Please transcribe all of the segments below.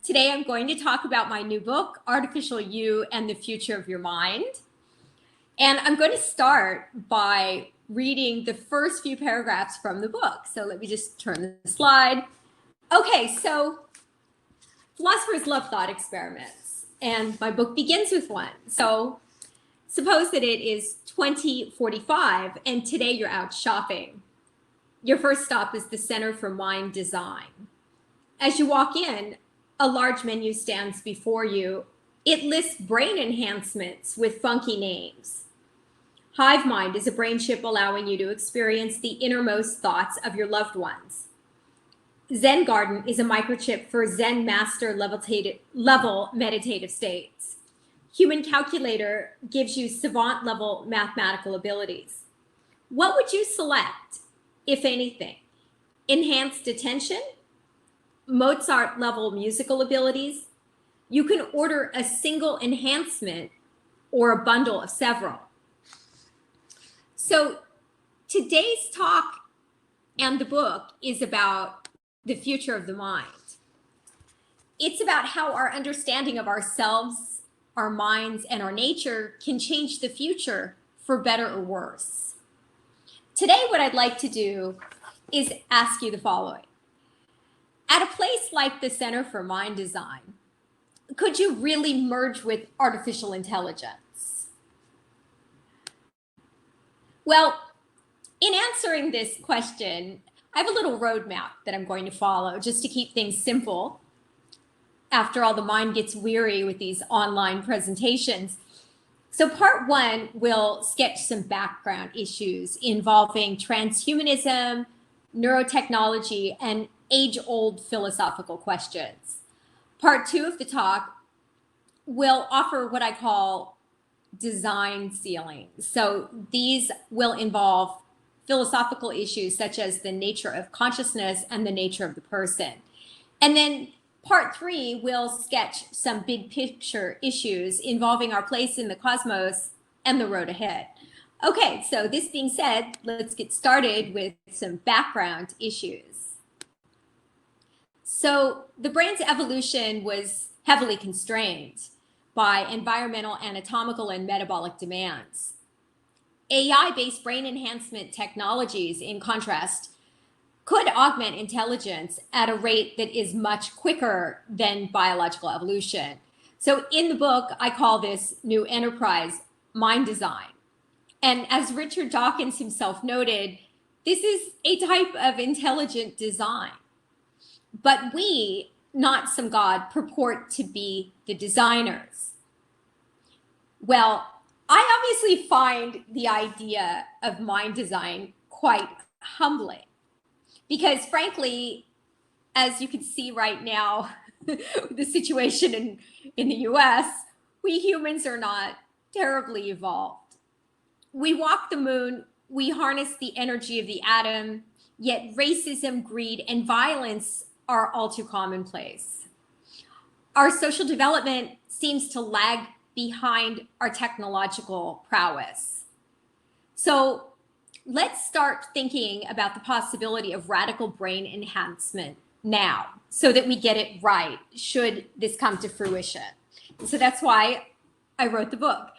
Today, I'm going to talk about my new book, Artificial You and the Future of Your Mind. And I'm going to start by reading the first few paragraphs from the book. So let me just turn the slide. Okay, so philosophers love thought experiments, and my book begins with one. So suppose that it is 2045, and today you're out shopping. Your first stop is the Center for Mind Design. As you walk in, a large menu stands before you. It lists brain enhancements with funky names. Hive Mind is a brain chip allowing you to experience the innermost thoughts of your loved ones. Zen Garden is a microchip for Zen master level meditative states. Human Calculator gives you savant level mathematical abilities. What would you select, if anything? Enhanced attention? Mozart level musical abilities? You can order a single enhancement or a bundle of several. So today's talk and the book is about the future of the mind. It's about how our understanding of ourselves, our minds, and our nature can change the future for better or worse. Today, what I'd like to do is ask you the following. At a place like the Center for Mind Design, could you really merge with artificial intelligence? Well, in answering this question, I have a little roadmap that I'm going to follow just to keep things simple. After all, the mind gets weary with these online presentations. So part one will sketch some background issues involving transhumanism, neurotechnology, and age-old philosophical questions. Part two of the talk will offer what I call design ceilings. So these will involve philosophical issues such as the nature of consciousness and the nature of the person. And then part three will sketch some big picture issues involving our place in the cosmos and the road ahead. Okay, so this being said, let's get started with some background issues. So the brain's evolution was heavily constrained by environmental, anatomical, and metabolic demands. AI-based brain enhancement technologies, in contrast, could augment intelligence at a rate that is much quicker than biological evolution. So in the book, I call this new enterprise mind design. And as Richard Dawkins himself noted, this is a type of intelligent design. But we, not some God, purport to be the designers. Well, I obviously find the idea of mind design quite humbling because frankly, as you can see right now, the situation in the US, we humans are not terribly evolved. We walk the moon, we harness the energy of the atom, yet racism, greed, and violence are all too commonplace. Our social development seems to lag behind our technological prowess. So let's start thinking about the possibility of radical brain enhancement now so that we get it right should this come to fruition. So that's why I wrote the book.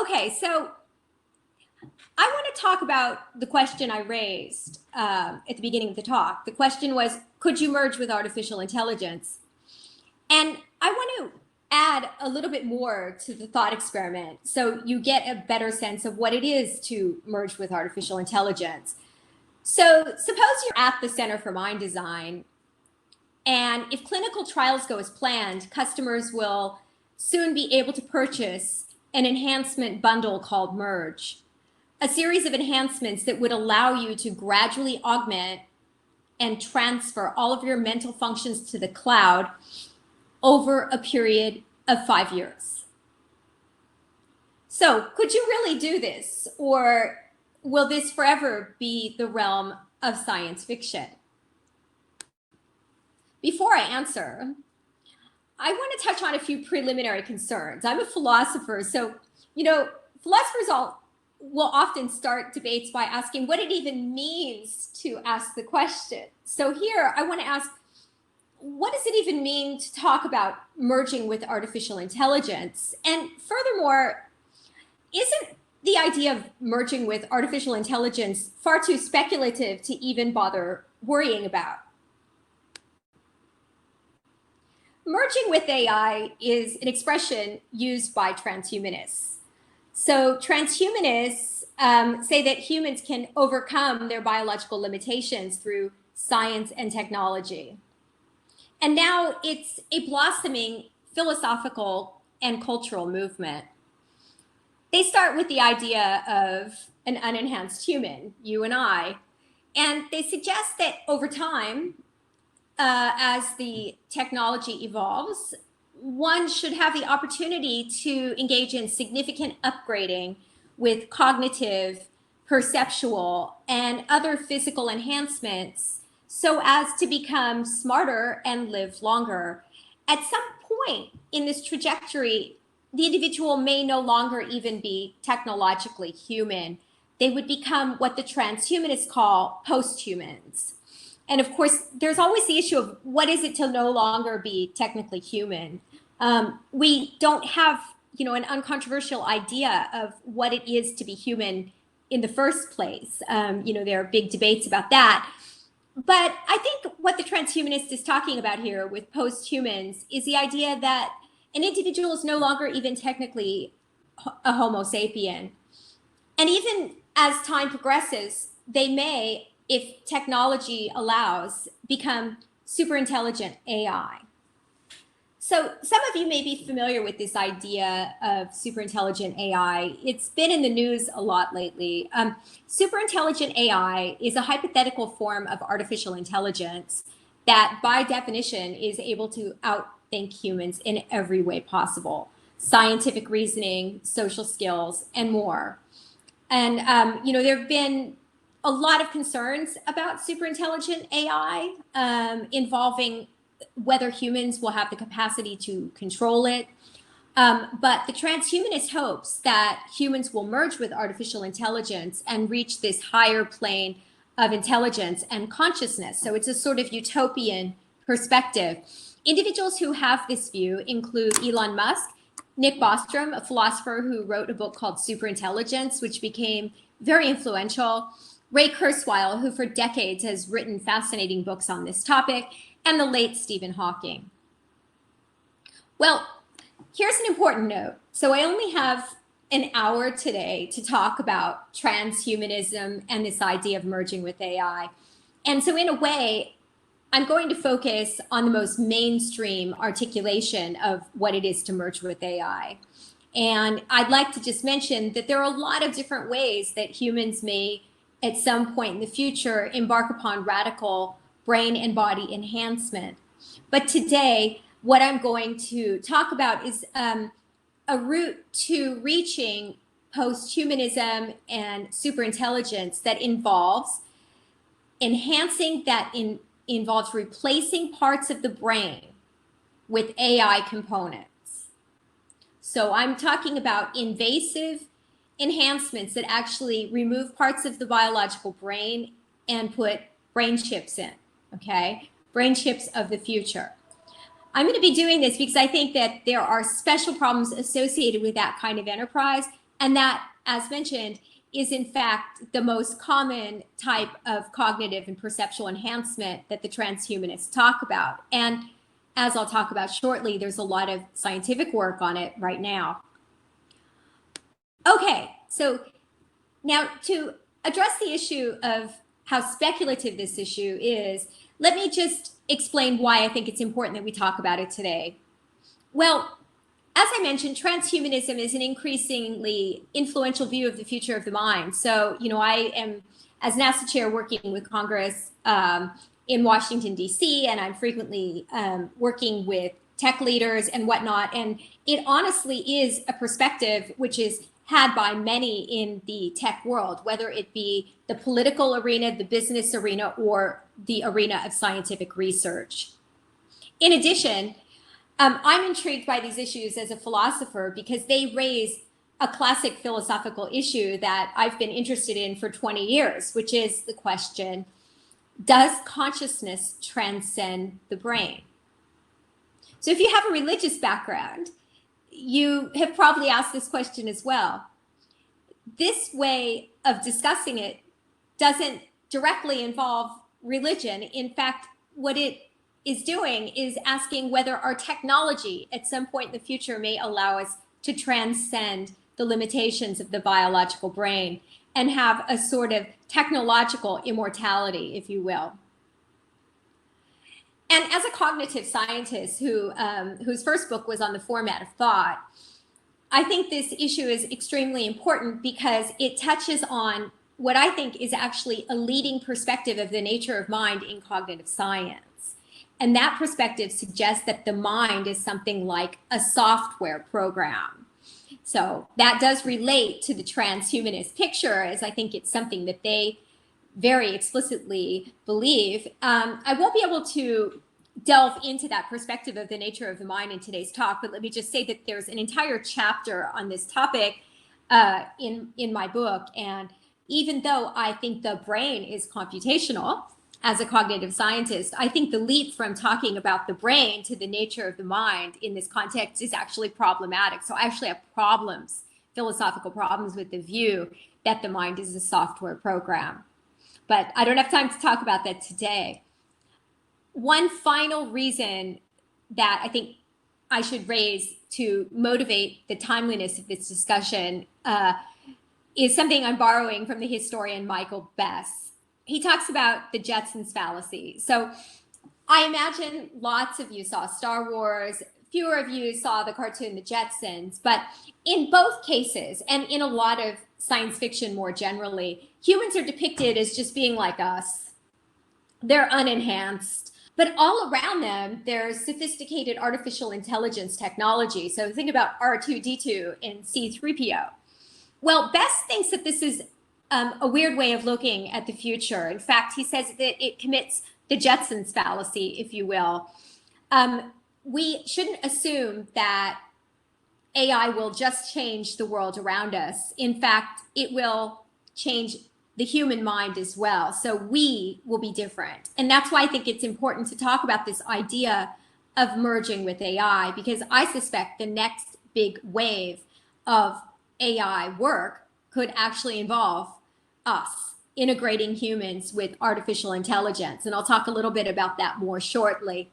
Okay, so I want to talk about the question I raised at the beginning of the talk. The question was, could you merge with artificial intelligence? And I want to add a little bit more to the thought experiment so you get a better sense of what it is to merge with artificial intelligence. So suppose you're at the Center for Mind Design, and if clinical trials go as planned, customers will soon be able to purchase an enhancement bundle called Merge, a series of enhancements that would allow you to gradually augment and transfer all of your mental functions to the cloud over a period of 5 years. So could you really do this, or will this forever be the realm of science fiction? Before I answer, I want to touch on a few preliminary concerns. I'm a philosopher, so, philosophers all will often start debates by asking what it even means to ask the question. So here I want to ask, what does it even mean to talk about merging with artificial intelligence? And furthermore, isn't the idea of merging with artificial intelligence far too speculative to even bother worrying about? Merging with AI is an expression used by transhumanists. So transhumanists say that humans can overcome their biological limitations through science and technology. And now it's a blossoming philosophical and cultural movement. They start with the idea of an unenhanced human, you and I, and they suggest that over time, as the technology evolves, one should have the opportunity to engage in significant upgrading with cognitive, perceptual, and other physical enhancements so as to become smarter and live longer. At some point in this trajectory, the individual may no longer even be technologically human. They would become what the transhumanists call post-humans. And of course, there's always the issue of what is it to no longer be technically human? We don't have, an uncontroversial idea of what it is to be human in the first place. There are big debates about that. But I think what the transhumanist is talking about here with post-humans is the idea that an individual is no longer even technically a Homo sapien. And even as time progresses, they may, if technology allows, become superintelligent AI. So some of you may be familiar with this idea of superintelligent AI. It's been in the news a lot lately. Superintelligent AI is a hypothetical form of artificial intelligence that by definition is able to outthink humans in every way possible: scientific reasoning, social skills, and more. And there have been a lot of concerns about superintelligent AI involving whether humans will have the capacity to control it. But the transhumanist hopes that humans will merge with artificial intelligence and reach this higher plane of intelligence and consciousness. So it's a sort of utopian perspective. Individuals who have this view include Elon Musk, Nick Bostrom, a philosopher who wrote a book called Superintelligence, which became very influential, Ray Kurzweil, who for decades has written fascinating books on this topic, and the late Stephen Hawking. Well, here's an important note. So I only have an hour today to talk about transhumanism and this idea of merging with AI. And so in a way, I'm going to focus on the most mainstream articulation of what it is to merge with AI. And I'd like to just mention that there are a lot of different ways that humans may, at some point in the future, embark upon radical brain and body enhancement. But today, what I'm going to talk about is a route to reaching post-humanism and superintelligence that involves enhancing, that involves replacing parts of the brain with AI components. So I'm talking about invasive enhancements that actually remove parts of the biological brain and put brain chips in, okay? Brain chips of the future. I'm going to be doing this because I think that there are special problems associated with that kind of enterprise, and that, as mentioned, is in fact the most common type of cognitive and perceptual enhancement that the transhumanists talk about. And as I'll talk about shortly, there's a lot of scientific work on it right now. Okay, so now to address the issue of how speculative this issue is, let me just explain why I think it's important that we talk about it today. Well, as I mentioned, transhumanism is an increasingly influential view of the future of the mind. So, I am, as NASA chair, working with Congress in Washington, D.C., and I'm frequently working with tech leaders and whatnot. And it honestly is a perspective which is had by many in the tech world, whether it be the political arena, the business arena, or the arena of scientific research. In addition, I'm intrigued by these issues as a philosopher because they raise a classic philosophical issue that I've been interested in for 20 years, which is the question, does consciousness transcend the brain? So if you have a religious background, you have probably asked this question as well. This way of discussing it doesn't directly involve religion. In fact, what it is doing is asking whether our technology at some point in the future may allow us to transcend the limitations of the biological brain and have a sort of technological immortality, if you will. And as a cognitive scientist whose first book was on the format of thought, I think this issue is extremely important because it touches on what I think is actually a leading perspective of the nature of mind in cognitive science. And that perspective suggests that the mind is something like a software program. So that does relate to the transhumanist picture, as I think it's something that they very explicitly believe. I won't be able to delve into that perspective of the nature of the mind in today's talk, but let me just say that there's an entire chapter on this topic in my book. And even though I think the brain is computational, as a cognitive scientist, I think the leap from talking about the brain to the nature of the mind in this context is actually problematic. So I actually have problems, philosophical problems, with the view that the mind is a software program. But I don't have time to talk about that today. One final reason that I think I should raise to motivate the timeliness of this discussion is something I'm borrowing from the historian Michael Bess. He talks about the Jetsons fallacy. So I imagine lots of you saw Star Wars, fewer of you saw the cartoon The Jetsons, but in both cases, and in a lot of science fiction more generally, humans are depicted as just being like us. They're unenhanced, but all around them, there's sophisticated artificial intelligence technology. So think about R2-D2 and C-3PO. Well, Bess thinks that this is a weird way of looking at the future. In fact, he says that it commits the Jetsons fallacy, if you will. We shouldn't assume that AI will just change the world around us. In fact, it will change the human mind as well. So we will be different. And that's why I think it's important to talk about this idea of merging with AI, because I suspect the next big wave of AI work could actually involve us integrating humans with artificial intelligence. And I'll talk a little bit about that more shortly.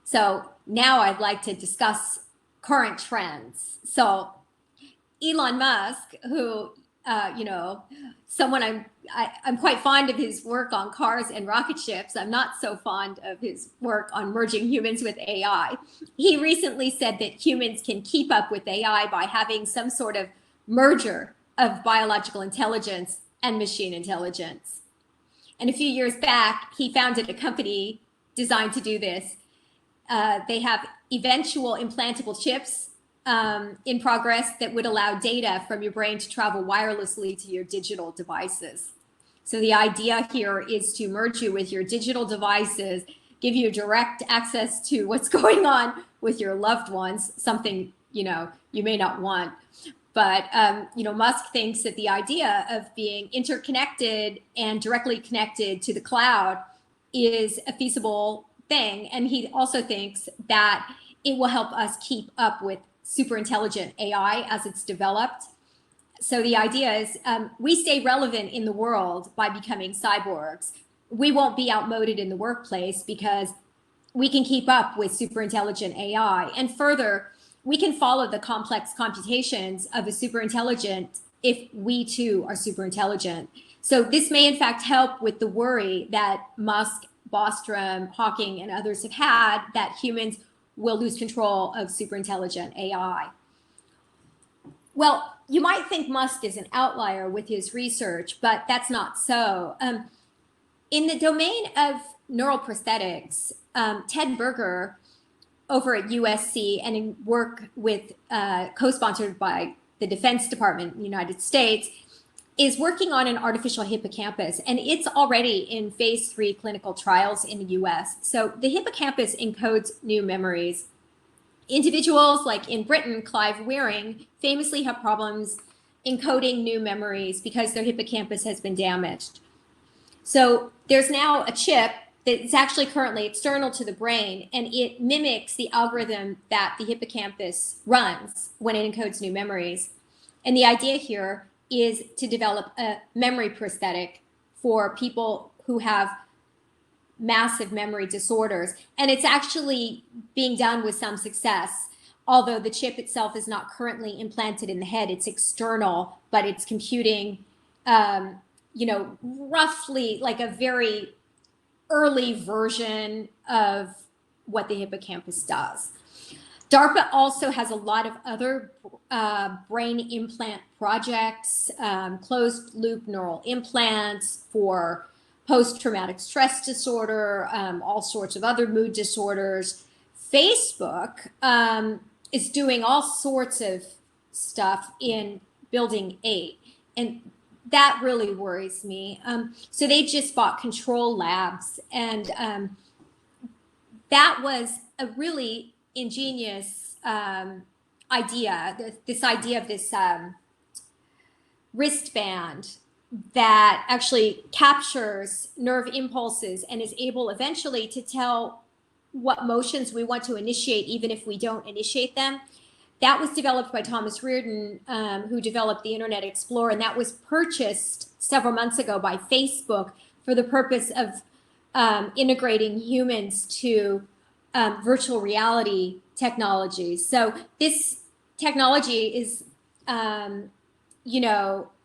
So now I'd like to discuss current trends. So Elon Musk, who, someone I'm quite fond of his work on cars and rocket ships. I'm not so fond of his work on merging humans with AI. He recently said that humans can keep up with AI by having some sort of merger of biological intelligence and machine intelligence. And a few years back, he founded a company designed to do this. They have eventual implantable chips in progress that would allow data from your brain to travel wirelessly to your digital devices. So the idea here is to merge you with your digital devices, give you direct access to what's going on with your loved ones, something you may not want. But Musk thinks that the idea of being interconnected and directly connected to the cloud is a feasible thing. And he also thinks that it will help us keep up with superintelligent AI as it's developed. So the idea is we stay relevant in the world by becoming cyborgs. We won't be outmoded in the workplace because we can keep up with superintelligent AI. And further, we can follow the complex computations of a superintelligent if we too are superintelligent. So this may in fact help with the worry that Musk, Bostrom, Hawking, and others have had that humans will lose control of superintelligent AI. Well, you might think Musk is an outlier with his research, but that's not so. In the domain of neural prosthetics, Ted Berger over at USC and in work with co-sponsored by the Defense Department in the United States is working on an artificial hippocampus, and it's already in phase 3 clinical trials in the US. So the hippocampus encodes new memories. Individuals like in Britain, Clive Wearing, famously have problems encoding new memories because their hippocampus has been damaged. So there's now a chip that's actually currently external to the brain, and it mimics the algorithm that the hippocampus runs when it encodes new memories. And the idea here is to develop a memory prosthetic for people who have massive memory disorders. And it's actually being done with some success, although the chip itself is not currently implanted in the head. It's external, but it's computing, roughly like a very early version of what the hippocampus does. DARPA also has a lot of other brain implant projects, closed loop neural implants for post-traumatic stress disorder, all sorts of other mood disorders. Facebook is doing all sorts of stuff in building 8, and that really worries me. So they just bought Control Labs, and that was a really ingenious idea, this idea of this wristband that actually captures nerve impulses and is able eventually to tell what motions we want to initiate, even if we don't initiate them. That was developed by Thomas Reardon, who developed the Internet Explorer, and that was purchased several months ago by Facebook for the purpose of integrating humans to virtual reality technologies. So this technology is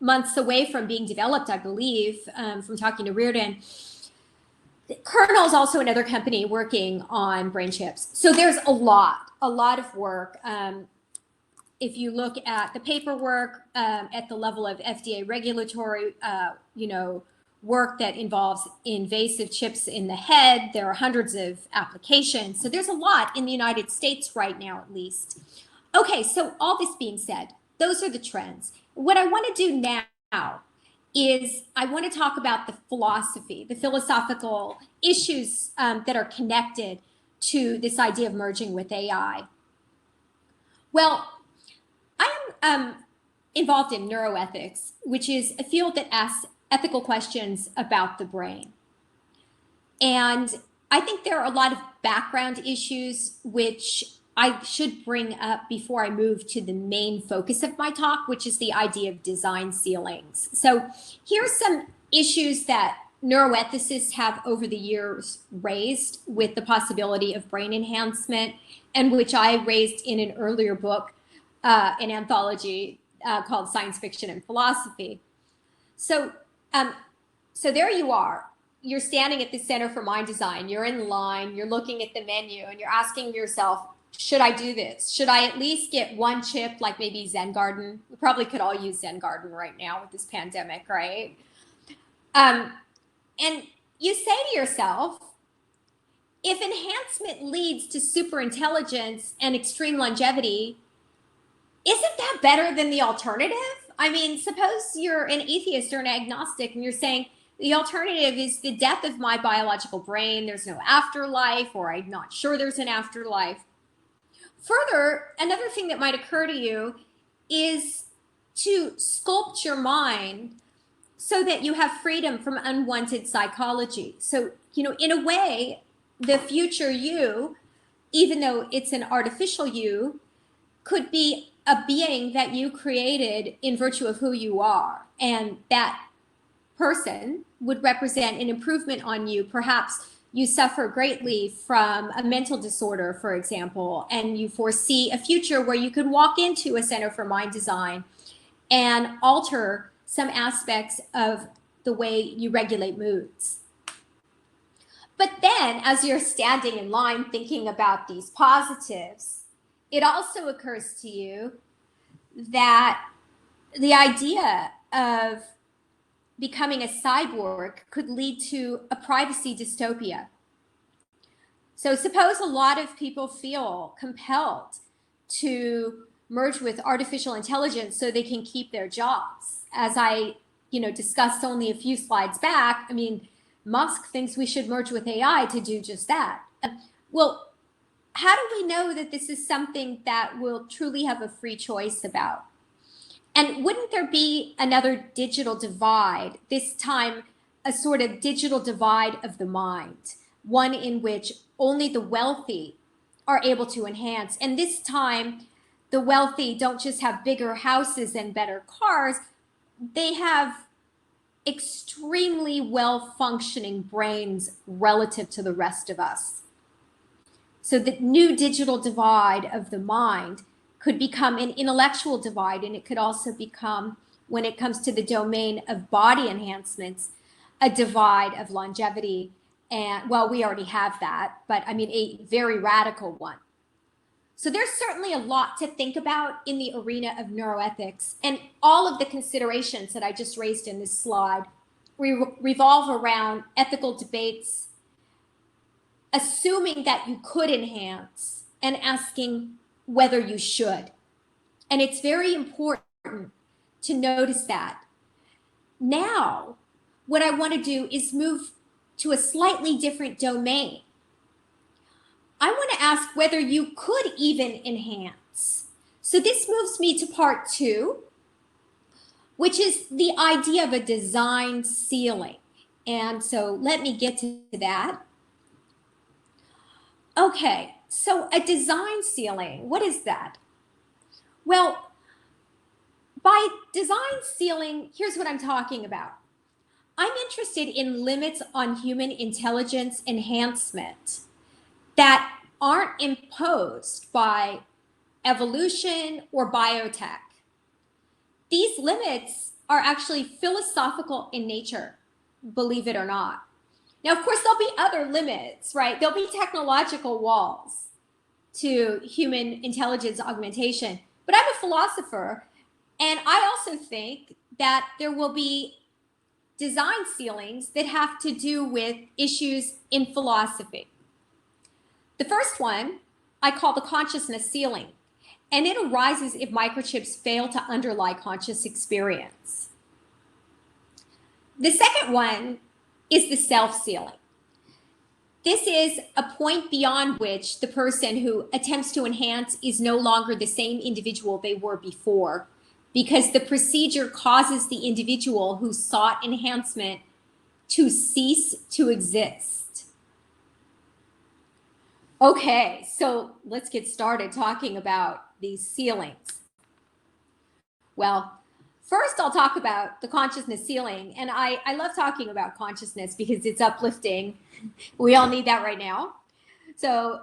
months away from being developed, I believe, from talking to Reardon. Kernel is also another company working on brain chips. So there's a lot of work. If you look at the paperwork at the level of FDA regulatory, work that involves invasive chips in the head, there are hundreds of applications. So there's a lot in the United States right now, at least. Okay, so all this being said, those are the trends. What I want to do now is I want to talk about the philosophy, the philosophical issues that are connected to this idea of merging with AI. Well, I am involved in neuroethics, which is a field that asks ethical questions about the brain. And I think there are a lot of background issues which I should bring up before I move to the main focus of my talk, which is the idea of design ceilings. So here's some issues that neuroethicists have over the years raised with the possibility of brain enhancement, and which I raised in an earlier book, an anthology called Science Fiction and Philosophy. So there you are. You're standing at the Center for Mind Design. You're in line. You're looking at the menu, and you're asking yourself, should I do this? Should I at least get one chip, like maybe Zen Garden? We probably could all use Zen Garden right now with this pandemic, right? And you say to yourself, if enhancement leads to superintelligence and extreme longevity, isn't that better than the alternative? I mean, suppose you're an atheist or an agnostic and you're saying the alternative is the death of my biological brain. There's no afterlife, or I'm not sure there's an afterlife. Further, another thing that might occur to you is to sculpt your mind so that you have freedom from unwanted psychology. So, in a way, the future you, even though it's an artificial you, could be a being that you created in virtue of who you are. And that person would represent an improvement on you. Perhaps you suffer greatly from a mental disorder, for example, and you foresee a future where you could walk into a Center for Mind Design and alter some aspects of the way you regulate moods. But then, as you're standing in line thinking about these positives, it also occurs to you that the idea of becoming a cyborg could lead to a privacy dystopia. So suppose a lot of people feel compelled to merge with artificial intelligence so they can keep their jobs. As I, discussed only a few slides back, I mean, Musk thinks we should merge with AI to do just that. Well, how do we know that this is something that we'll truly have a free choice about? And wouldn't there be another digital divide, this time a sort of digital divide of the mind, one in which only the wealthy are able to enhance? And this time, the wealthy don't just have bigger houses and better cars, they have extremely well-functioning brains relative to the rest of us. So the new digital divide of the mind could become an intellectual divide, and it could also become, when it comes to the domain of body enhancements, a divide of longevity. And well, we already have that, but I mean, a very radical one. So there's certainly a lot to think about in the arena of neuroethics, and all of the considerations that I just raised in this slide revolve around ethical debates, assuming that you could enhance and asking whether you should. And it's very important to notice that. Now, what I want to do is move to a slightly different domain. I want to ask whether you could even enhance. So this moves me to part 2, which is the idea of a design ceiling. And so let me get to that. Okay, so a design ceiling, what is that? Well, by design ceiling, here's what I'm talking about. I'm interested in limits on human intelligence enhancement that aren't imposed by evolution or biotech. These limits are actually philosophical in nature, believe it or not. Now, of course, there'll be other limits, right? There'll be technological walls to human intelligence augmentation. But I'm a philosopher, and I also think that there will be design ceilings that have to do with issues in philosophy. The first one I call the consciousness ceiling, and it arises if microchips fail to underlie conscious experience. The second one is the self ceiling. This is a point beyond which the person who attempts to enhance is no longer the same individual they were before, because the procedure causes the individual who sought enhancement to cease to exist. Okay, so let's get started talking about these ceilings. Well, first I'll talk about the consciousness ceiling, and I love talking about consciousness because it's uplifting. We all need that right now. So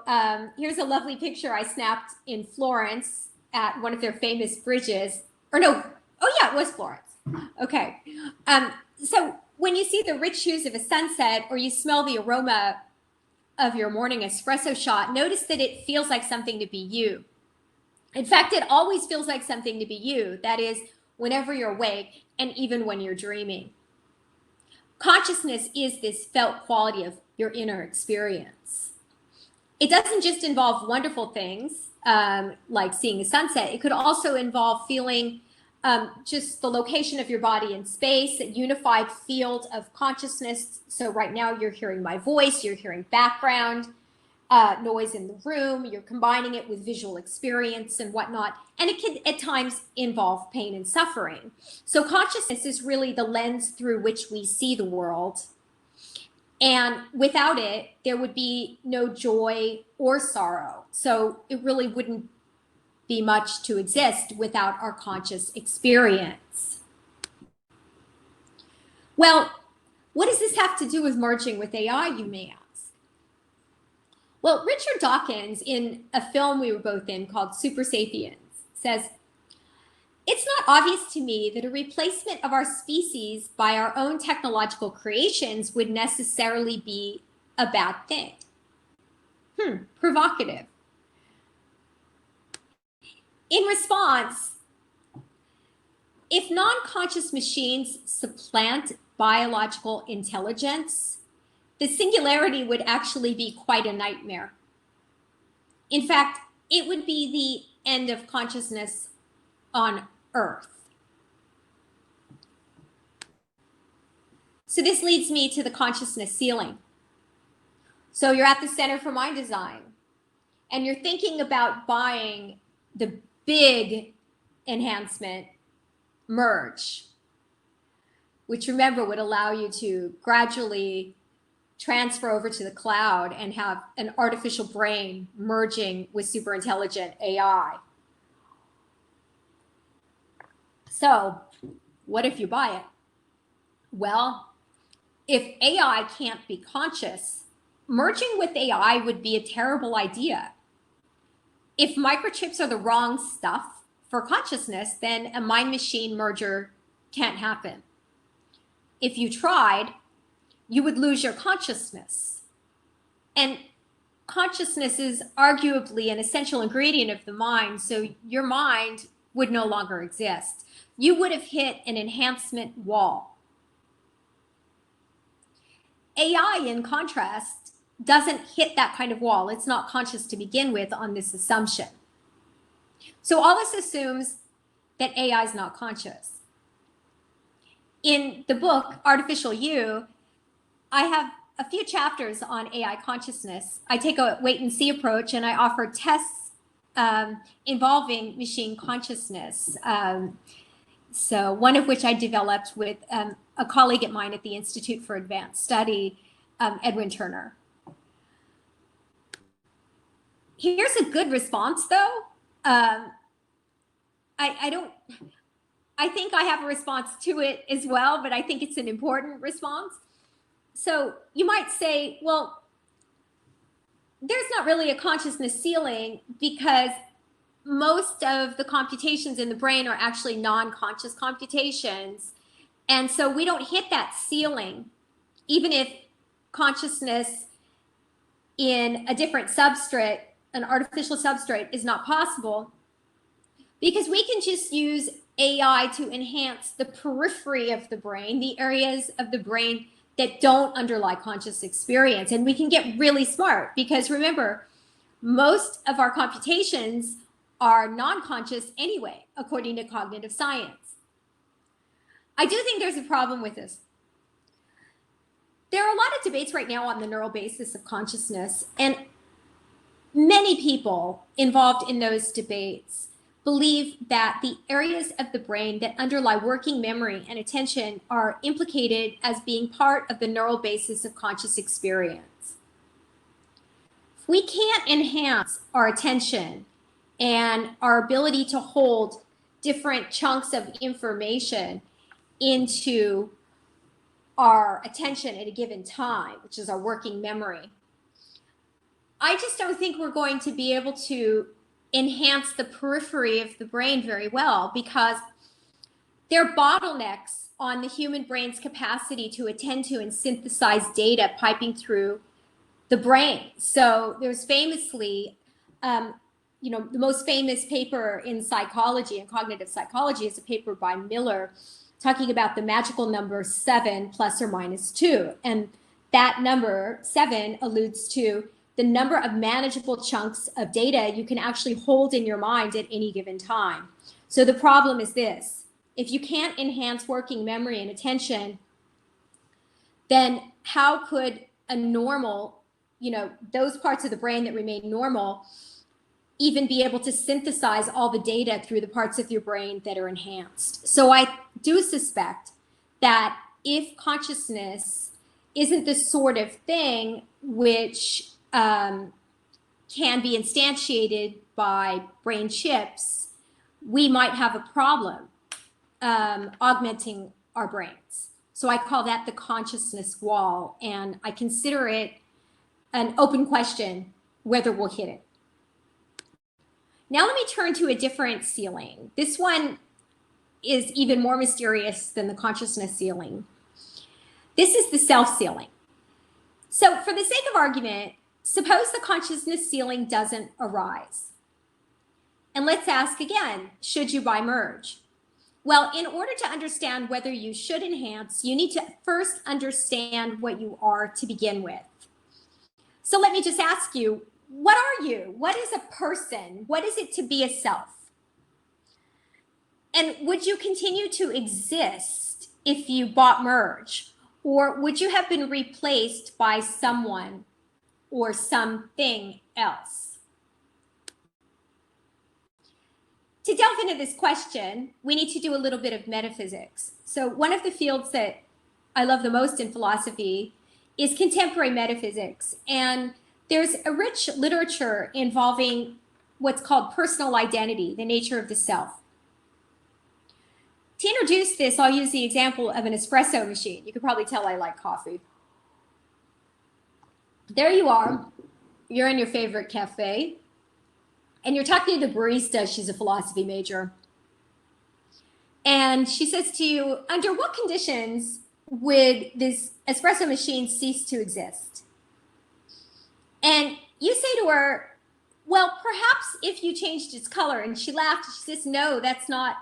here's a lovely picture I snapped in Florence at one of their famous bridges. Or no, oh yeah, it was Florence. Okay. So when you see the rich hues of a sunset, or you smell the aroma of your morning espresso shot, notice that it feels like something to be you. In fact, it always feels like something to be you. That is, whenever you're awake and even when you're dreaming. Consciousness is this felt quality of your inner experience. It doesn't just involve wonderful things like seeing a sunset. It could also involve feeling just the location of your body in space, a unified field of consciousness. So right now you're hearing my voice, you're hearing background noise in the room, you're combining it with visual experience and whatnot. And it can at times involve pain and suffering. So consciousness is really the lens through which we see the world. And without it, there would be no joy or sorrow. So it really wouldn't be much to exist without our conscious experience. Well, what does this have to do with merging with AI, you may ask? Well, Richard Dawkins, in a film we were both in called Super Sapiens, says, "It's not obvious to me that a replacement of our species by our own technological creations would necessarily be a bad thing." Provocative. In response, if non-conscious machines supplant biological intelligence, the singularity would actually be quite a nightmare. In fact, it would be the end of consciousness on Earth. So this leads me to the consciousness ceiling. So you're at the Center for Mind Design. and you're thinking about buying the big enhancement, merge, which remember would allow you to gradually transfer over to the cloud and have an artificial brain merging with superintelligent AI. So what if you buy it? Well, if AI can't be conscious, merging with AI would be a terrible idea. If microchips are the wrong stuff for consciousness, then a mind-machine merger can't happen. If you tried, you would lose your consciousness. And consciousness is arguably an essential ingredient of the mind, so your mind would no longer exist. You would have hit an enhancement wall. AI, in contrast, doesn't hit that kind of wall. It's not conscious to begin with on this assumption. So all this assumes that AI is not conscious. In the book, Artificial You, I have a few chapters on AI consciousness. I take a wait and see approach, and I offer tests involving machine consciousness. So one of which I developed with a colleague of mine at the Institute for Advanced Study, Edwin Turner. Here's a good response, though. I think I have a response to it as well, but I think it's an important response. So you might say, well, there's not really a consciousness ceiling because most of the computations in the brain are actually non-conscious computations. And so we don't hit that ceiling, even if consciousness in a different substrate, an artificial substrate, is not possible, because we can just use AI to enhance the periphery of the brain, the areas of the brain that don't underlie conscious experience. And we can get really smart because remember, most of our computations are non-conscious anyway, according to cognitive science. I do think there's a problem with this. There are a lot of debates right now on the neural basis of consciousness, and many people involved in those debates believe that the areas of the brain that underlie working memory and attention are implicated as being part of the neural basis of conscious experience. If we can't enhance our attention and our ability to hold different chunks of information into our attention at a given time, which is our working memory, I just don't think we're going to be able to enhance the periphery of the brain very well, because there are bottlenecks on the human brain's capacity to attend to and synthesize data piping through the brain. So there's famously, the most famous paper in psychology and cognitive psychology is a paper by Miller talking about the magical number 7 plus or minus 2. And that number 7 alludes to the number of manageable chunks of data you can actually hold in your mind at any given time. So the problem is this: if you can't enhance working memory and attention, then how could a normal, those parts of the brain that remain normal, even be able to synthesize all the data through the parts of your brain that are enhanced? So I do suspect that if consciousness isn't the sort of thing which can be instantiated by brain chips, we might have a problem augmenting our brains. So I call that the consciousness wall, and I consider it an open question whether we'll hit it. Now let me turn to a different ceiling. This one is even more mysterious than the consciousness ceiling. This is the self ceiling. So for the sake of argument, suppose the consciousness ceiling doesn't arise. And let's ask again, should you buy merge? Well, in order to understand whether you should enhance, you need to first understand what you are to begin with. So let me just ask you, what are you? What is a person? What is it to be a self? And would you continue to exist if you bought merge? Or would you have been replaced by someone or something else? to delve into this question, we need to do a little bit of metaphysics. So one of the fields that I love the most in philosophy is contemporary metaphysics. And there's a rich literature involving what's called personal identity, the nature of the self. To introduce this, I'll use the example of an espresso machine. You can probably tell I like coffee. There you are. You're in your favorite cafe, and you're talking to the barista. She's a philosophy major. And she says to you, under what conditions would this espresso machine cease to exist? And you say to her, well, perhaps if you changed its color. And she laughed. She says, no, that's not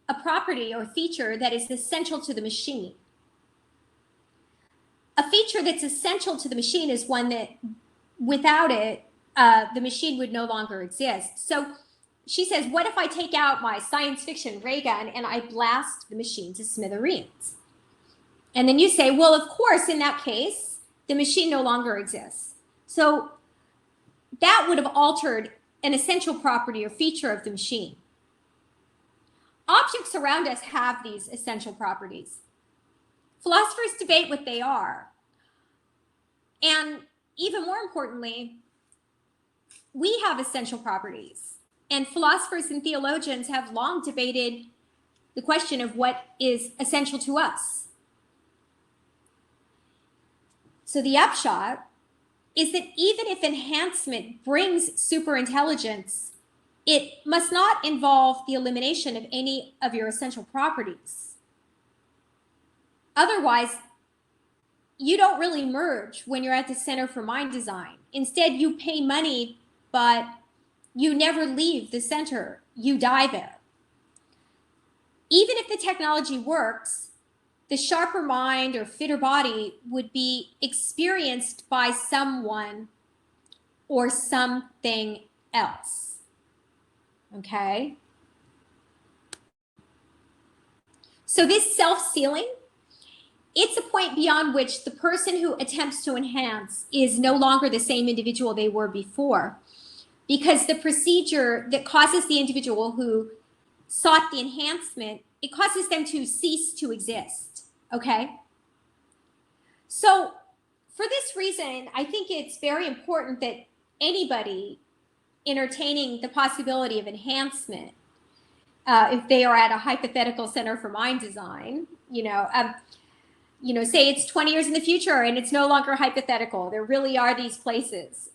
a property or feature that is essential to the machine. A feature that's essential to the machine is one that without it, the machine would no longer exist. So she says, what if I take out my science fiction ray gun and I blast the machine to smithereens? And then you say, well, of course, in that case, the machine no longer exists. So that would have altered an essential property or feature of the machine. Objects around us have these essential properties. Philosophers debate what they are. And even more importantly, we have essential properties. And philosophers and theologians have long debated the question of what is essential to us. So the upshot is that even if enhancement brings superintelligence, it must not involve the elimination of any of your essential properties. Otherwise, you don't really merge when you're at the Center for Mind Design. Instead, you pay money, but you never leave the center. You die there. Even if the technology works, the sharper mind or fitter body would be experienced by someone or something else. Okay? So this self-sealing, it's a point beyond which the person who attempts to enhance is no longer the same individual they were before, because the procedure that causes the individual who sought the enhancement, it causes them to cease to exist, okay? So for this reason, I think it's very important that anybody entertaining the possibility of enhancement, if they are at a hypothetical Center for Mind Design, say it's 20 years in the future and it's no longer hypothetical. There really are these places.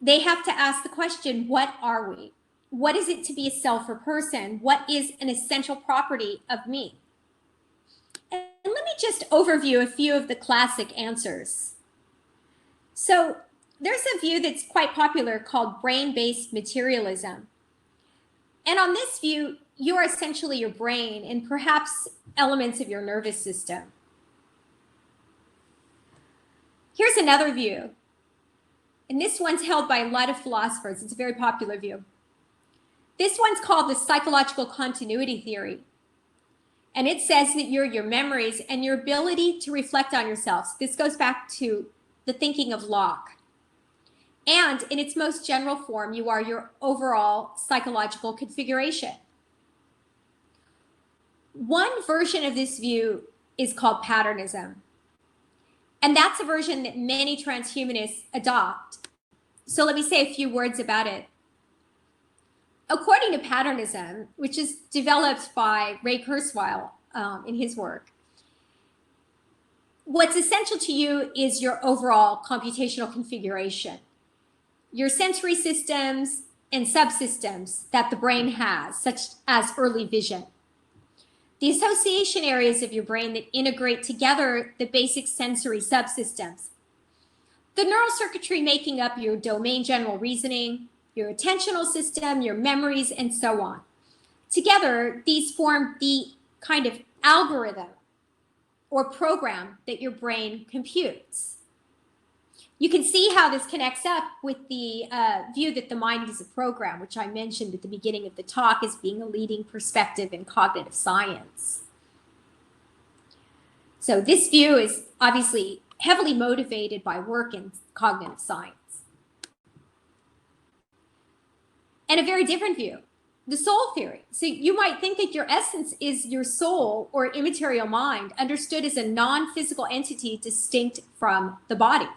They have to ask the question, what are we? What is it to be a self or person? What is an essential property of me? And let me just overview a few of the classic answers. So there's a view that's quite popular called brain-based materialism. And on this view, you're essentially your brain and perhaps elements of your nervous system. Here's another view. And this one's held by a lot of philosophers. It's a very popular view. This one's called the psychological continuity theory. And it says that you're your memories and your ability to reflect on yourself. This goes back to the thinking of Locke. And in its most general form, you are your overall psychological configuration. One version of this view is called Patternism. And that's a version that many transhumanists adopt. So let me say a few words about it. According to Patternism, which is developed by Ray Kurzweil in his work, what's essential to you is your overall computational configuration, your sensory systems and subsystems that the brain has, such as early vision, the association areas of your brain that integrate together the basic sensory subsystems, the neural circuitry making up your domain general reasoning, your attentional system, your memories, and so on. Together, these form the kind of algorithm or program that your brain computes. You can see how this connects up with the view that the mind is a program, which I mentioned at the beginning of the talk as being a leading perspective in cognitive science. So this view is obviously heavily motivated by work in cognitive science. And a very different view, the soul theory. So you might think that your essence is your soul or immaterial mind, understood as a non-physical entity distinct from the body.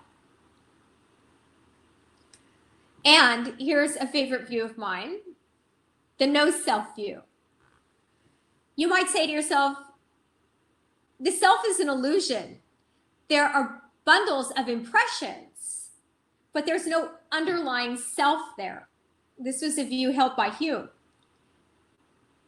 And here's a favorite view of mine, the no-self view. You might say to yourself, the self is an illusion. There are bundles of impressions, but there's no underlying self there. This was a view held by Hume.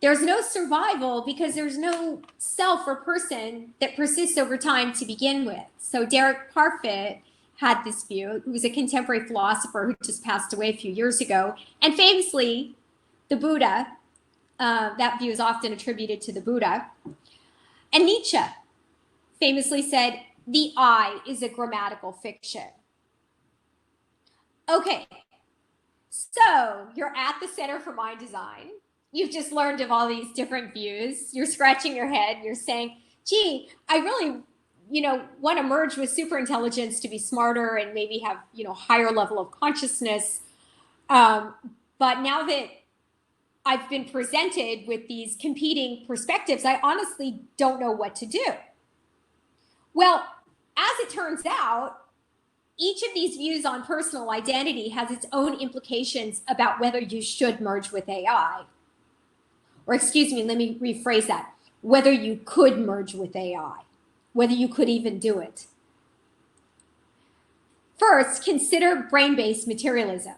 There's no survival because there's no self or person that persists over time to begin with. So Derek Parfit had this view, who was a contemporary philosopher who just passed away a few years ago. And famously, the Buddha, that view is often attributed to the Buddha. And Nietzsche famously said, the I is a grammatical fiction. Okay, so you're at the Center for Mind Design. You've just learned of all these different views. You're scratching your head. You're saying, gee, I really, want to merge with superintelligence to be smarter and maybe have, higher level of consciousness. But now that I've been presented with these competing perspectives, I honestly don't know what to do. Well, as it turns out, each of these views on personal identity has its own implications about whether you should merge with AI. Or excuse me, let me rephrase that. Whether you could merge with AI, whether you could even do it. First, consider brain-based materialism.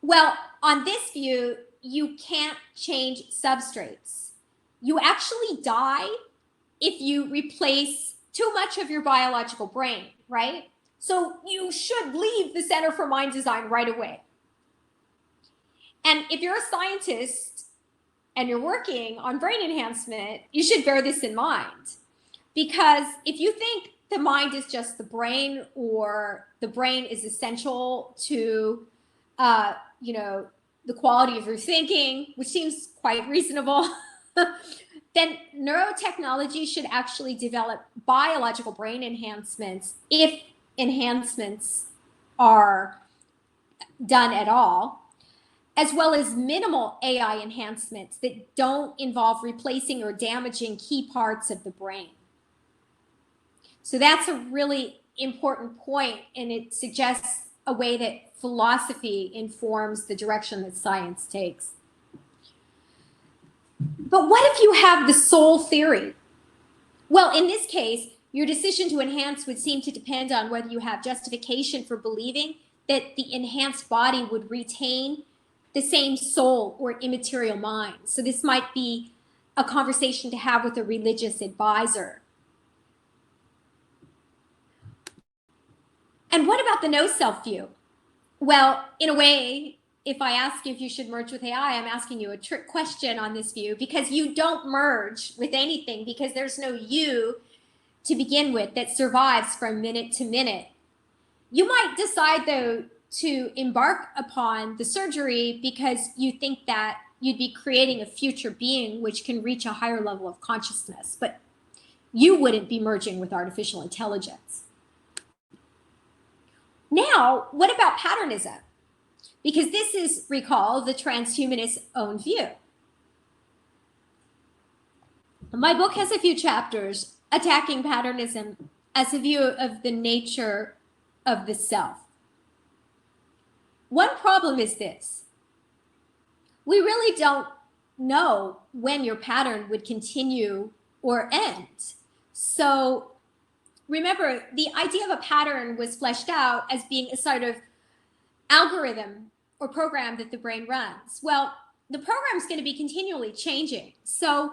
Well, on this view, you can't change substrates. You actually die if you replace too much of your biological brain, right? So you should leave the Center for Mind Design right away. And if you're a scientist and you're working on brain enhancement, you should bear this in mind. Because if you think the mind is just the brain, or the brain is essential to, the quality of your thinking, which seems quite reasonable, then neurotechnology should actually develop biological brain enhancements, if enhancements are done at all, as well as minimal AI enhancements that don't involve replacing or damaging key parts of the brain. So that's a really important point, and it suggests a way that philosophy informs the direction that science takes. But what if you have the soul theory? Well, in this case, your decision to enhance would seem to depend on whether you have justification for believing that the enhanced body would retain the same soul or immaterial mind. So this might be a conversation to have with a religious advisor. And what about the no-self view? Well, in a way, if I ask you if you should merge with AI, I'm asking you a trick question on this view, because you don't merge with anything, because there's no you to begin with that survives from minute to minute. You might decide, though, to embark upon the surgery because you think that you'd be creating a future being which can reach a higher level of consciousness, but you wouldn't be merging with artificial intelligence. Now, what about Patternism? Because this is, recall, the transhumanist's own view. My book has a few chapters attacking Patternism as a view of the nature of the self. One problem is this: we really don't know when your pattern would continue or end. So remember, the idea of a pattern was fleshed out as being a sort of algorithm or program that the brain runs. Well, the program is going to be continually changing. So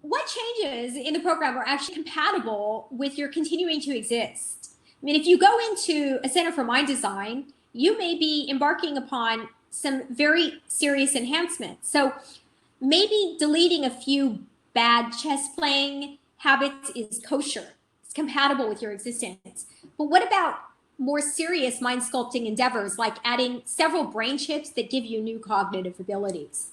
what changes in the program are actually compatible with your continuing to exist? I mean, if you go into a Center for Mind Design, you may be embarking upon some very serious enhancements. So maybe deleting a few bad chess playing habits is kosher. It's compatible with your existence. But what about more serious mind sculpting endeavors, like adding several brain chips that give you new cognitive abilities?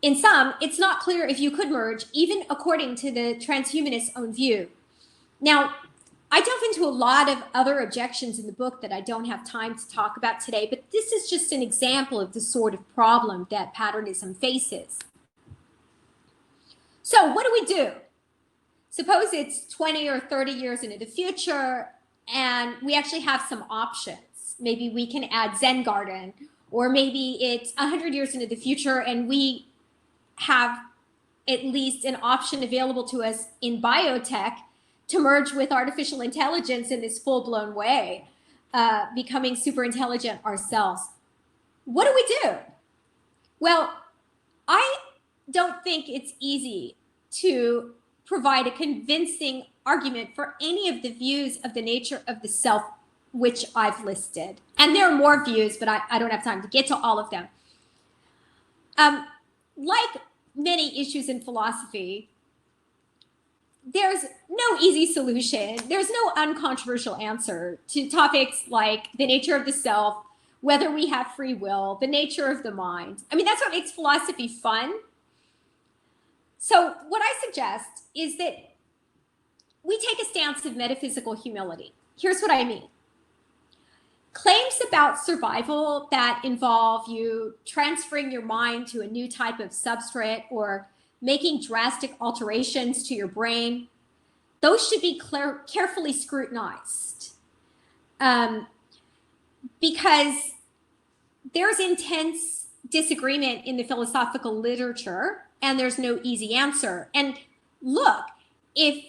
In sum, it's not clear if you could merge, even according to the transhumanist's own view. Now, I dove into a lot of other objections in the book that I don't have time to talk about today, but this is just an example of the sort of problem that patternism faces. So what do we do? Suppose it's 20 or 30 years into the future and we actually have some options. Maybe we can add Zen garden, or maybe it's 100 years into the future and we have at least an option available to us in biotech to merge with artificial intelligence in this full-blown way, becoming super intelligent ourselves. What do we do? Well, I don't think it's easy to provide a convincing argument for any of the views of the nature of the self which I've listed. And there are more views, but I don't have time to get to all of them. Like many issues in philosophy, there's no easy solution. There's no uncontroversial answer to topics like the nature of the self, whether we have free will, the nature of the mind. I mean, that's what makes philosophy fun. So what I suggest is that we take a stance of metaphysical humility. Here's what I mean. Claims about survival that involve you transferring your mind to a new type of substrate or making drastic alterations to your brain, those should be carefully scrutinized, because there's intense disagreement in the philosophical literature and there's no easy answer. And look, if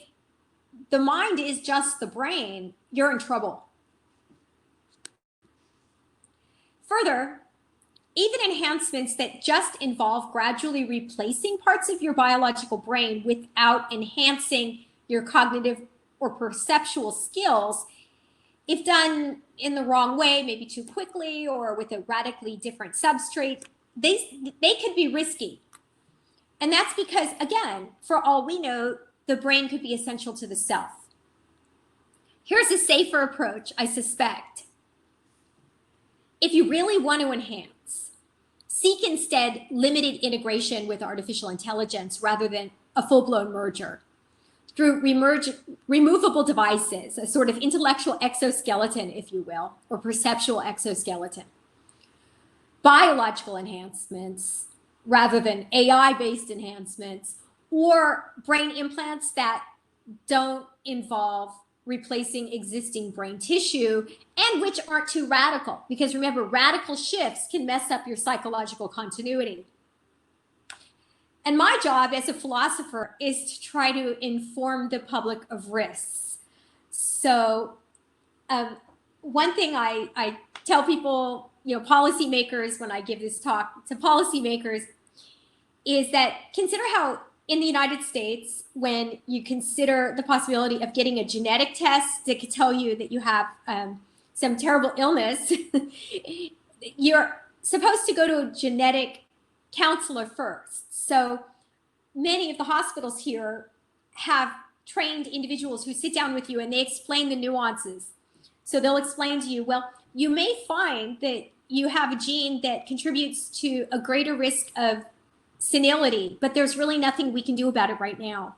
the mind is just the brain, you're in trouble. Further, even enhancements that just involve gradually replacing parts of your biological brain without enhancing your cognitive or perceptual skills, if done in the wrong way, maybe too quickly or with a radically different substrate, they could be risky. And that's because, again, for all we know, the brain could be essential to the self. Here's a safer approach, I suspect. If you really want to enhance, seek instead limited integration with artificial intelligence rather than a full-blown merger through removable devices, a sort of intellectual exoskeleton, if you will, or perceptual exoskeleton. Biological enhancements rather than AI-based enhancements, or brain implants that don't involve replacing existing brain tissue and which aren't too radical, because remember, radical shifts can mess up your psychological continuity. And my job as a philosopher is to try to inform the public of risks. So one thing I tell people, policymakers, when I give this talk to policymakers, is that consider how in the United States, when you consider the possibility of getting a genetic test that could tell you that you have some terrible illness, you're supposed to go to a genetic counselor first. So many of the hospitals here have trained individuals who sit down with you and they explain the nuances. So they'll explain to you, well, you may find that you have a gene that contributes to a greater risk of senility, but there's really nothing we can do about it right now.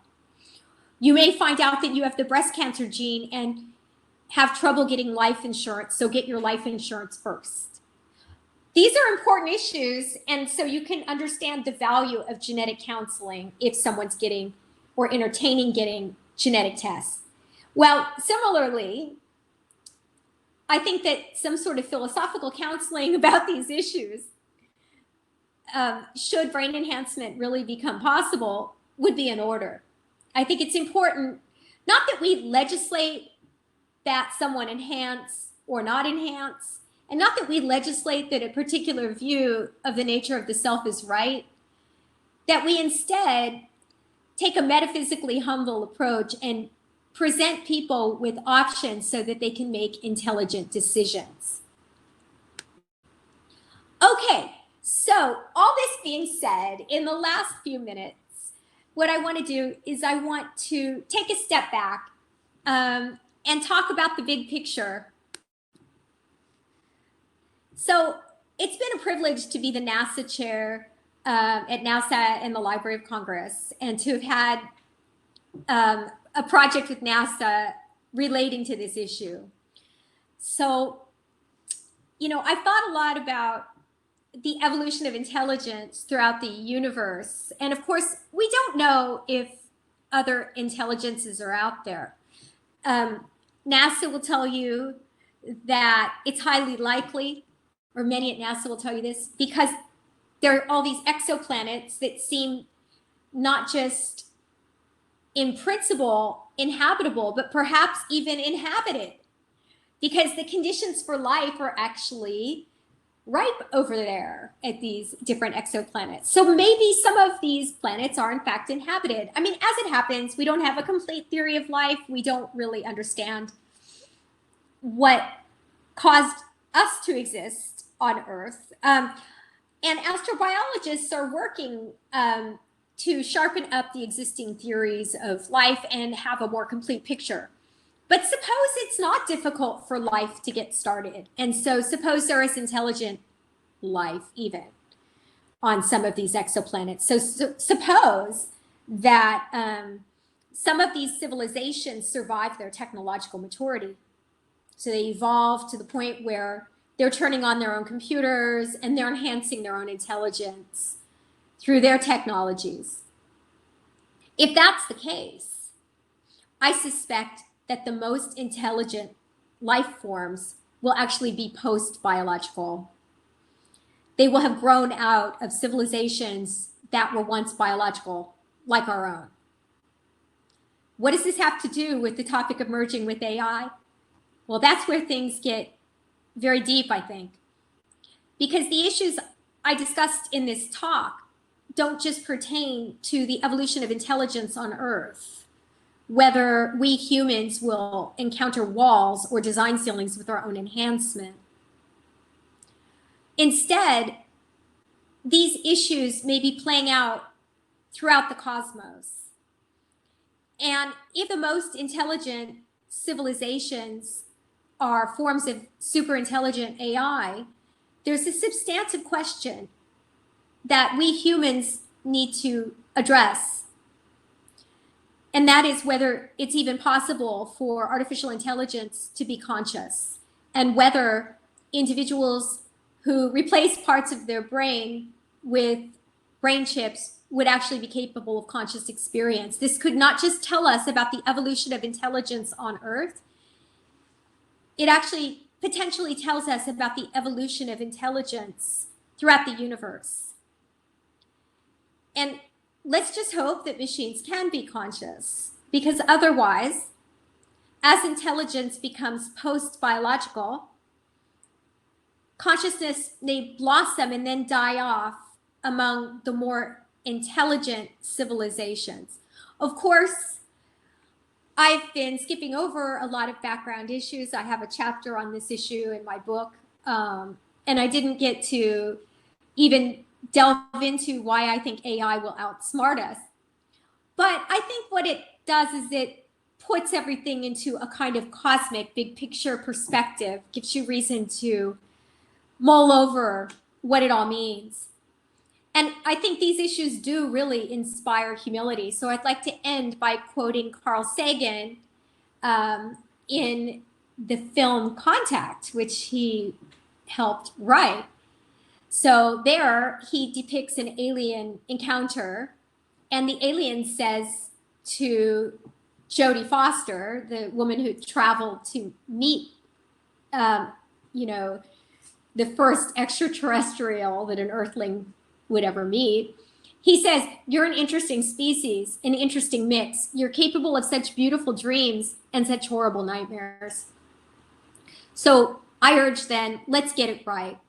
You may find out that you have the breast cancer gene and have trouble getting life insurance, so get your life insurance first. These are important issues, and so you can understand the value of genetic counseling if someone's getting or entertaining getting genetic tests. Well, similarly, I think that some sort of philosophical counseling about these issues, should brain enhancement really become possible, would be in order. I think it's important, not that we legislate that someone enhance or not enhance, and not that we legislate that a particular view of the nature of the self is right, that we instead take a metaphysically humble approach and present people with options so that they can make intelligent decisions. Okay. So all this being said, in the last few minutes, what I want to do is I want to take a step back and talk about the big picture. So it's been a privilege to be the NASA chair at NASA and the Library of Congress, and to have had a project with NASA relating to this issue. So, you know, I've thought a lot about the evolution of intelligence throughout the universe. And of course, we don't know if other intelligences are out there. NASA will tell you that it's highly likely, or many at NASA will tell you this, because there are all these exoplanets that seem not just in principle inhabitable, but perhaps even inhabited, because the conditions for life are actually ripe over there at these different exoplanets. So maybe some of these planets are in fact inhabited. I mean, as it happens, we don't have a complete theory of life. We don't really understand what caused us to exist on Earth. And astrobiologists are working to sharpen up the existing theories of life and have a more complete picture. But suppose it's not difficult for life to get started. And so suppose there is intelligent life even on some of these exoplanets. So suppose that some of these civilizations survive their technological maturity. So they evolve to the point where they're turning on their own computers and they're enhancing their own intelligence through their technologies. If that's the case, I suspect that the most intelligent life forms will actually be post-biological. They will have grown out of civilizations that were once biological, like our own. What does this have to do with the topic of merging with AI? Well, that's where things get very deep, I think, because the issues I discussed in this talk don't just pertain to the evolution of intelligence on Earth, whether we humans will encounter walls or design ceilings with our own enhancement. Instead, these issues may be playing out throughout the cosmos. And if the most intelligent civilizations are forms of superintelligent AI, there's a substantive question that we humans need to address. And that is whether it's even possible for artificial intelligence to be conscious, and whether individuals who replace parts of their brain with brain chips would actually be capable of conscious experience. This could not just tell us about the evolution of intelligence on Earth. It actually potentially tells us about the evolution of intelligence throughout the universe. And let's just hope that machines can be conscious, because otherwise, as intelligence becomes post-biological, consciousness may blossom and then die off among the more intelligent civilizations. Of course, I've been skipping over a lot of background issues. I have a chapter on this issue in my book, and I didn't get to even delve into why I think AI will outsmart us. But I think what it does is it puts everything into a kind of cosmic big picture perspective, gives you reason to mull over what it all means. And I think these issues do really inspire humility. So I'd like to end by quoting Carl Sagan in the film Contact, which he helped write. So there he depicts an alien encounter, and the alien says to Jodie Foster, the woman who traveled to meet, you know, the first extraterrestrial that an Earthling would ever meet. He says, "You're an interesting species, an interesting mix. You're capable of such beautiful dreams and such horrible nightmares." So I urge then, let's get it right.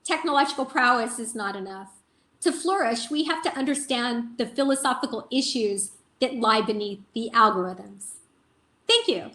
Technological prowess is not enough. To flourish, we have to understand the philosophical issues that lie beneath the algorithms. Thank you.